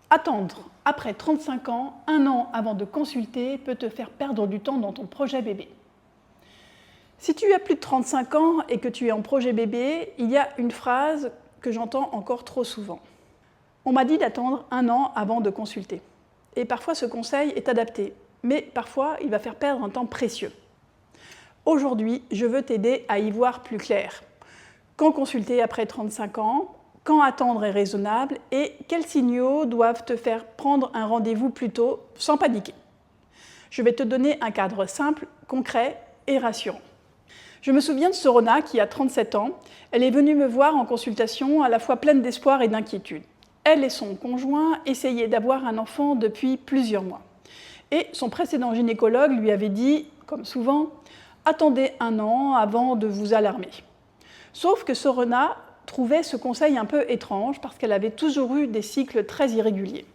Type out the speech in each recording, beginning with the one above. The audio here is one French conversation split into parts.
Attendre après 35 ans, 1 an avant de consulter, peut te faire perdre du temps dans ton projet bébé. Si tu as plus de 35 ans et que tu es en projet bébé, il y a une phrase que j'entends encore trop souvent. On m'a dit d'attendre 1 an avant de consulter. Et parfois ce conseil est adapté, mais parfois il va faire perdre un temps précieux. Aujourd'hui, je veux t'aider à y voir plus clair. Quand consulter après 35 ans ? Quand attendre est raisonnable et quels signaux doivent te faire prendre un rendez-vous plus tôt sans paniquer. Je vais te donner un cadre simple, concret et rassurant. Je me souviens de Sorona qui a 37 ans. Elle est venue me voir en consultation à la fois pleine d'espoir et d'inquiétude. Elle et son conjoint essayaient d'avoir un enfant depuis plusieurs mois. Et son précédent gynécologue lui avait dit, comme souvent, « Attendez 1 an avant de vous alarmer ». Sauf que Sorona trouvait ce conseil un peu étrange parce qu'elle avait toujours eu des cycles très irréguliers.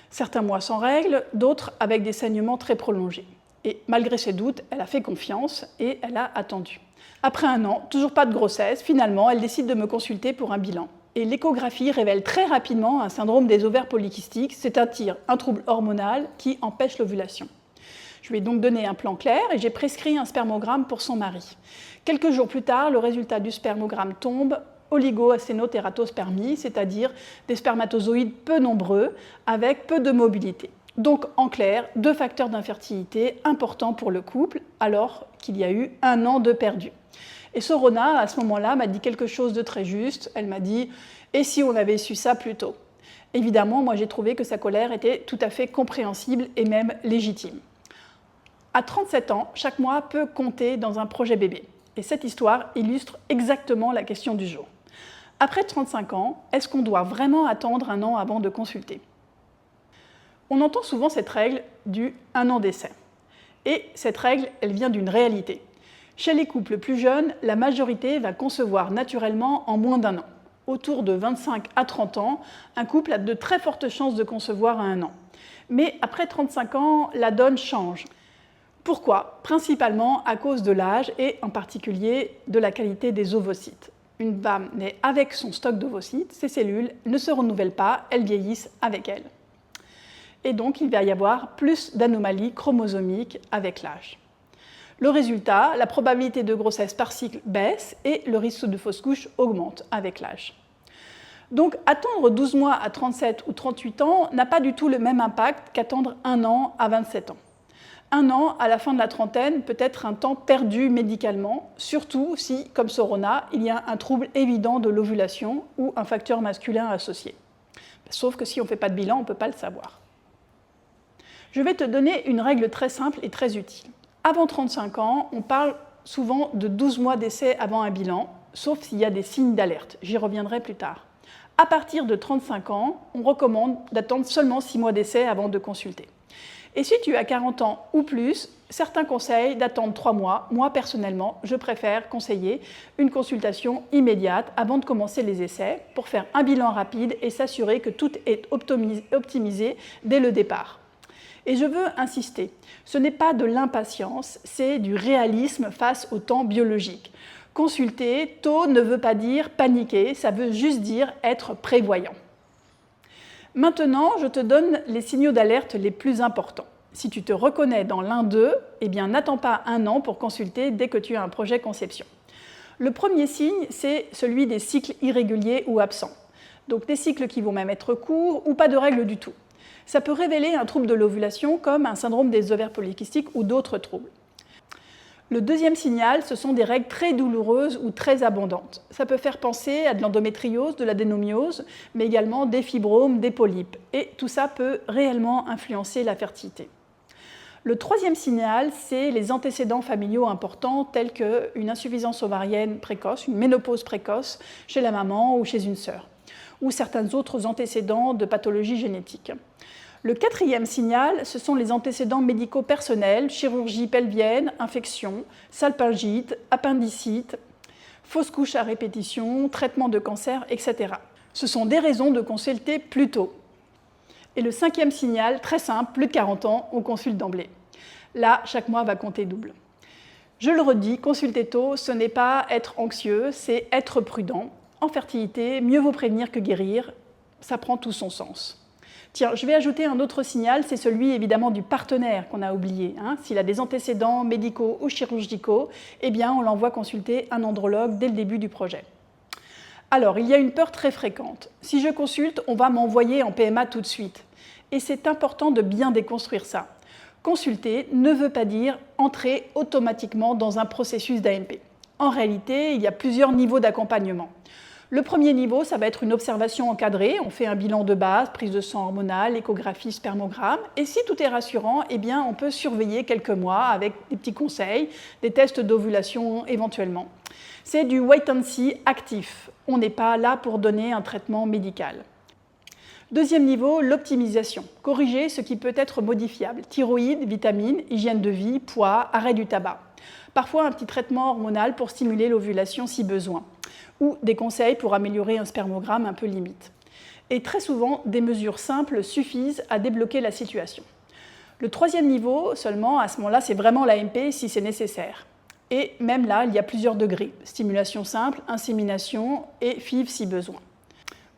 Certains mois sans règles, d'autres avec des saignements très prolongés. Et malgré ses doutes, elle a fait confiance et elle a attendu. Après 1 an, toujours pas de grossesse, finalement, elle décide de me consulter pour un bilan. Et l'échographie révèle très rapidement un syndrome des ovaires polykystiques, c'est-à-dire un trouble hormonal qui empêche l'ovulation. Je lui ai donc donné un plan clair et j'ai prescrit un spermogramme pour son mari. Quelques jours plus tard, le résultat du spermogramme tombe, oligo-acénotératospermie, c'est-à-dire des spermatozoïdes peu nombreux avec peu de mobilité. Donc en clair, 2 facteurs d'infertilité importants pour le couple alors qu'il y a eu 1 an de perdu. Et Sorona, à ce moment-là, m'a dit quelque chose de très juste. Elle m'a dit « Et si on avait su ça plus tôt ?» Évidemment, moi j'ai trouvé que sa colère était tout à fait compréhensible et même légitime. À 37 ans, chaque mois peut compter dans un projet bébé. Et cette histoire illustre exactement la question du jour. Après 35 ans, est-ce qu'on doit vraiment attendre 1 an avant de consulter ? On entend souvent cette règle du 1 an d'essai. Et cette règle, elle vient d'une réalité. Chez les couples plus jeunes, la majorité va concevoir naturellement en moins d'1 an. Autour de 25 à 30 ans, un couple a de très fortes chances de concevoir à 1 an. Mais après 35 ans, la donne change. Pourquoi ? Principalement à cause de l'âge et en particulier de la qualité des ovocytes. Une femme naît avec son stock d'ovocytes, ces cellules ne se renouvellent pas, elles vieillissent avec elle. Et donc il va y avoir plus d'anomalies chromosomiques avec l'âge. Le résultat, la probabilité de grossesse par cycle baisse et le risque de fausse couche augmente avec l'âge. Donc attendre 12 mois à 37 ou 38 ans n'a pas du tout le même impact qu'attendre 1 an à 27 ans. 1 an à la fin de la trentaine peut être un temps perdu médicalement, surtout si, comme Sorona, il y a un trouble évident de l'ovulation ou un facteur masculin associé. Sauf que si on ne fait pas de bilan, on ne peut pas le savoir. Je vais te donner une règle très simple et très utile. Avant 35 ans, on parle souvent de 12 mois d'essai avant un bilan, sauf s'il y a des signes d'alerte. J'y reviendrai plus tard. À partir de 35 ans, on recommande d'attendre seulement 6 mois d'essai avant de consulter. Et si tu as 40 ans ou plus, certains conseillent d'attendre 3 mois. Moi, personnellement, je préfère conseiller une consultation immédiate avant de commencer les essais pour faire un bilan rapide et s'assurer que tout est optimisé dès le départ. Et je veux insister, ce n'est pas de l'impatience, c'est du réalisme face au temps biologique. Consulter tôt ne veut pas dire paniquer, ça veut juste dire être prévoyant. Maintenant, je te donne les signaux d'alerte les plus importants. Si tu te reconnais dans l'un d'eux, eh bien, n'attends pas 1 an pour consulter dès que tu as un projet conception. Le premier signe, c'est celui des cycles irréguliers ou absents. Donc des cycles qui vont même être courts ou pas de règles du tout. Ça peut révéler un trouble de l'ovulation comme un syndrome des ovaires polykystiques ou d'autres troubles. Le deuxième signal, ce sont des règles très douloureuses ou très abondantes. Ça peut faire penser à de l'endométriose, de l'adénomiose, mais également des fibromes, des polypes. Et tout ça peut réellement influencer la fertilité. Le troisième signal, c'est les antécédents familiaux importants tels qu'une insuffisance ovarienne précoce, une ménopause précoce chez la maman ou chez une sœur, ou certains autres antécédents de pathologies génétiques. Le quatrième signal, ce sont les antécédents médicaux personnels, chirurgie pelvienne, infection, salpingite, appendicite, fausse couche à répétition, traitement de cancer, etc. Ce sont des raisons de consulter plus tôt. Et le cinquième signal, très simple, plus de 40 ans, on consulte d'emblée. Là, chaque mois va compter double. Je le redis, consulter tôt, ce n'est pas être anxieux, c'est être prudent. En fertilité, mieux vaut prévenir que guérir, ça prend tout son sens. Tiens, je vais ajouter un autre signal, c'est celui évidemment du partenaire qu'on a oublié. S'il a des antécédents médicaux ou chirurgicaux, eh bien on l'envoie consulter un andrologue dès le début du projet. Alors, il y a une peur très fréquente. Si je consulte, on va m'envoyer en PMA tout de suite. Et c'est important de bien déconstruire ça. Consulter ne veut pas dire entrer automatiquement dans un processus d'AMP. En réalité, il y a plusieurs niveaux d'accompagnement. Le premier niveau, ça va être une observation encadrée. On fait un bilan de base, prise de sang hormonale, échographie, spermogramme. Et si tout est rassurant, eh bien, on peut surveiller quelques mois avec des petits conseils, des tests d'ovulation éventuellement. C'est du wait and see actif. On n'est pas là pour donner un traitement médical. Deuxième niveau, l'optimisation. Corriger ce qui peut être modifiable. Thyroïde, vitamines, hygiène de vie, poids, arrêt du tabac. Parfois un petit traitement hormonal pour stimuler l'ovulation si besoin. Ou des conseils pour améliorer un spermogramme un peu limite. Et très souvent, des mesures simples suffisent à débloquer la situation. Le troisième niveau, seulement, à ce moment-là, c'est vraiment l'AMP si c'est nécessaire. Et même là, il y a plusieurs degrés. Stimulation simple, insémination et FIV si besoin.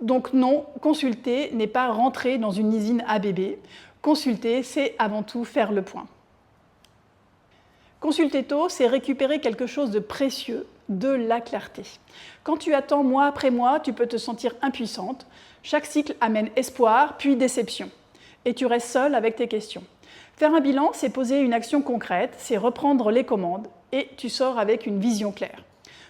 Donc non, consulter n'est pas rentrer dans une usine à bébé. Consulter, c'est avant tout faire le point. Consulter tôt, c'est récupérer quelque chose de précieux, de la clarté. Quand tu attends mois après mois, tu peux te sentir impuissante. Chaque cycle amène espoir, puis déception. Et tu restes seule avec tes questions. Faire un bilan, c'est poser une action concrète, c'est reprendre les commandes et tu sors avec une vision claire.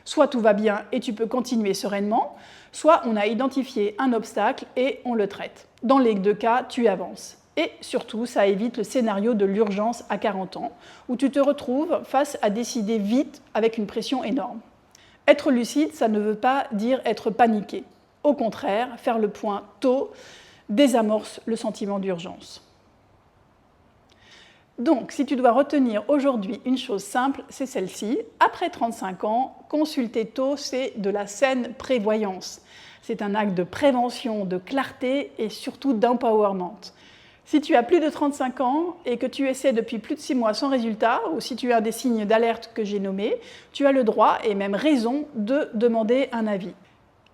Soit tout va bien et tu peux continuer sereinement, soit on a identifié un obstacle et on le traite. Dans les deux cas, tu avances. Et surtout, ça évite le scénario de l'urgence à 40 ans, où tu te retrouves face à décider vite avec une pression énorme. Être lucide, ça ne veut pas dire être paniqué. Au contraire, faire le point tôt désamorce le sentiment d'urgence. Donc, si tu dois retenir aujourd'hui une chose simple, c'est celle-ci. Après 35 ans, consulter tôt, c'est de la saine prévoyance. C'est un acte de prévention, de clarté et surtout d'empowerment. Si tu as plus de 35 ans et que tu essaies depuis plus de 6 mois sans résultat, ou si tu as des signes d'alerte que j'ai nommés, tu as le droit et même raison de demander un avis.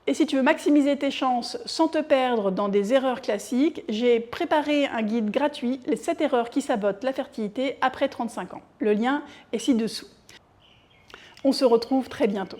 Et si tu veux maximiser tes chances sans te perdre dans des erreurs classiques, j'ai préparé un guide gratuit, les 7 erreurs qui sabotent la fertilité après 35 ans. Le lien est ci-dessous. On se retrouve très bientôt.